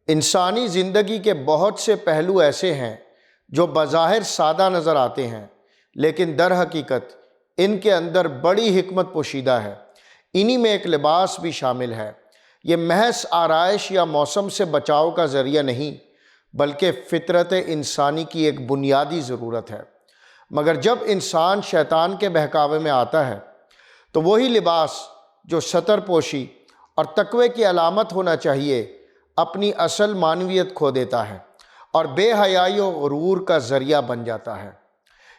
انسانی زندگی کے بہت سے پہلو ایسے ہیں جو بظاہر سادہ نظر آتے ہیں، لیکن در حقیقت ان کے اندر بڑی حکمت پوشیدہ ہے۔ انہی میں ایک لباس بھی شامل ہے۔ یہ محض آرائش یا موسم سے بچاؤ کا ذریعہ نہیں، بلکہ فطرت انسانی کی ایک بنیادی ضرورت ہے۔ مگر جب انسان شیطان کے بہکاوے میں آتا ہے تو وہی لباس جو ستر پوشی اور تقوی کی علامت ہونا چاہیے، اپنی اصل معنویت کھو دیتا ہے اور بے حیائی و غرور کا ذریعہ بن جاتا ہے۔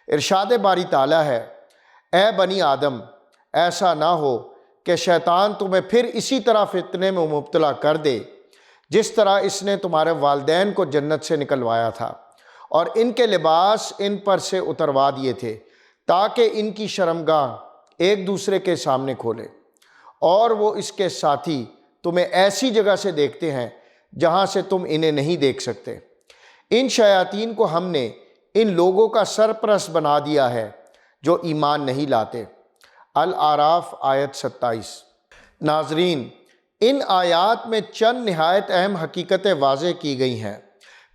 ارشاد باری تعالیٰ ہے، اے بنی آدم، ایسا نہ ہو کہ شیطان تمہیں پھر اسی طرح فتنے میں مبتلا کر دے جس طرح اس نے تمہارے والدین کو جنت سے نکلوایا تھا اور ان کے لباس ان پر سے اتروا دیے تھے تاکہ ان کی شرمگاہ ایک دوسرے کے سامنے کھولے، اور وہ اس کے ساتھی تمہیں ایسی جگہ سے دیکھتے ہیں جہاں سے تم انہیں نہیں دیکھ سکتے۔ ان شیاطین کو ہم نے ان لوگوں کا سرپرست بنا دیا ہے جو ایمان نہیں لاتے۔ الاعراف آیت 27۔ ناظرین، ان آیات میں چند نہایت اہم حقیقتیں واضح کی گئی ہیں۔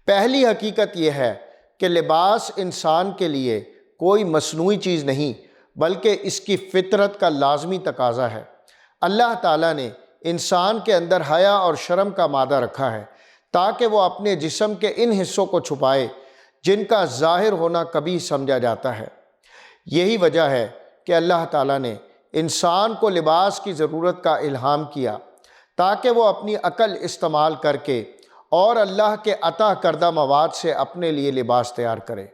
پہلی حقیقت یہ ہے کہ لباس انسان کے لیے کوئی مصنوعی چیز نہیں، بلکہ اس کی فطرت کا لازمی تقاضا ہے۔ اللہ تعالیٰ نے انسان کے اندر حیا اور شرم کا مادہ رکھا ہے تاکہ وہ اپنے جسم کے ان حصوں کو چھپائے جن کا ظاہر ہونا کبھی سمجھا جاتا ہے۔ یہی وجہ ہے کہ اللہ تعالیٰ نے انسان کو لباس کی ضرورت کا الہام کیا تاکہ وہ اپنی عقل استعمال کر کے اور اللہ کے عطا کردہ مواد سے اپنے لیے لباس تیار کرے۔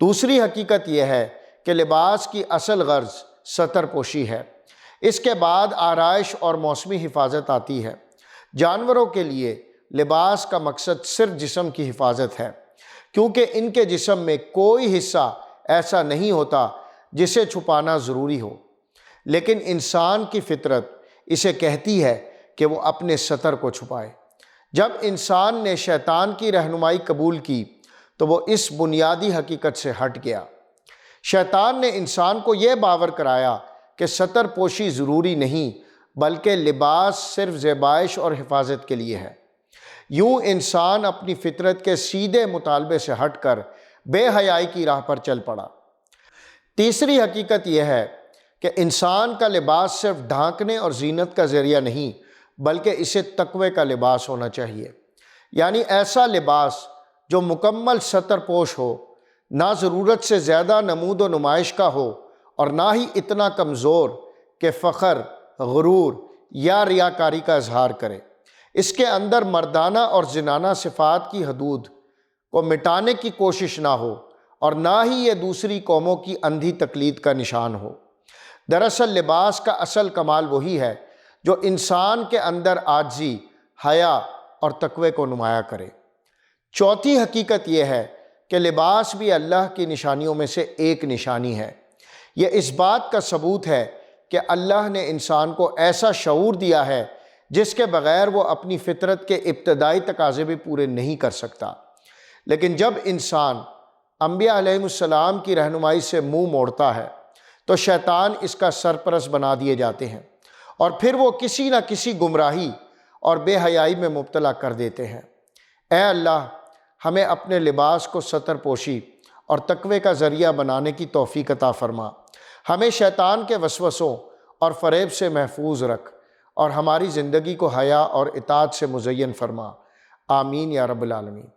دوسری حقیقت یہ ہے کہ لباس کی اصل غرض ستر پوشی ہے۔ اس کے بعد آرائش اور موسمی حفاظت آتی ہے۔ جانوروں کے لیے لباس کا مقصد صرف جسم کی حفاظت ہے، کیونکہ ان کے جسم میں کوئی حصہ ایسا نہیں ہوتا جسے چھپانا ضروری ہو، لیکن انسان کی فطرت اسے کہتی ہے کہ وہ اپنے ستر کو چھپائے۔ جب انسان نے شیطان کی رہنمائی قبول کی تو وہ اس بنیادی حقیقت سے ہٹ گیا۔ شیطان نے انسان کو یہ باور کرایا کہ ستر پوشی ضروری نہیں، بلکہ لباس صرف زیبائش اور حفاظت کے لیے ہے۔ یوں انسان اپنی فطرت کے سیدھے مطالبے سے ہٹ کر بے حیائی کی راہ پر چل پڑا۔ تیسری حقیقت یہ ہے کہ انسان کا لباس صرف ڈھانکنے اور زینت کا ذریعہ نہیں، بلکہ اسے تقوی کا لباس ہونا چاہیے، یعنی ایسا لباس جو مکمل ستر پوش ہو، نہ ضرورت سے زیادہ نمود و نمائش کا ہو اور نہ ہی اتنا کمزور کہ فخر، غرور یا ریاکاری کا اظہار کرے۔ اس کے اندر مردانہ اور زنانہ صفات کی حدود کو مٹانے کی کوشش نہ ہو اور نہ ہی یہ دوسری قوموں کی اندھی تقلید کا نشان ہو۔ دراصل لباس کا اصل کمال وہی ہے جو انسان کے اندر عاجزی، حیا اور تقوی کو نمایاں کرے۔ چوتھی حقیقت یہ ہے کہ لباس بھی اللہ کی نشانیوں میں سے ایک نشانی ہے۔ یہ اس بات کا ثبوت ہے کہ اللہ نے انسان کو ایسا شعور دیا ہے جس کے بغیر وہ اپنی فطرت کے ابتدائی تقاضے بھی پورے نہیں کر سکتا۔ لیکن جب انسان انبیاء علیہ السلام کی رہنمائی سے منہ موڑتا ہے تو شیطان اس کا سرپرست بنا دیے جاتے ہیں اور پھر وہ کسی نہ کسی گمراہی اور بے حیائی میں مبتلا کر دیتے ہیں۔ اے اللہ، ہمیں اپنے لباس کو ستر پوشی اور تقوی کا ذریعہ بنانے کی توفیق عطا فرما۔ ہمیں شیطان کے وسوسوں اور فریب سے محفوظ رکھ اور ہماری زندگی کو حیا اور اطاعت سے مزین فرما۔ آمین یا رب العالمین۔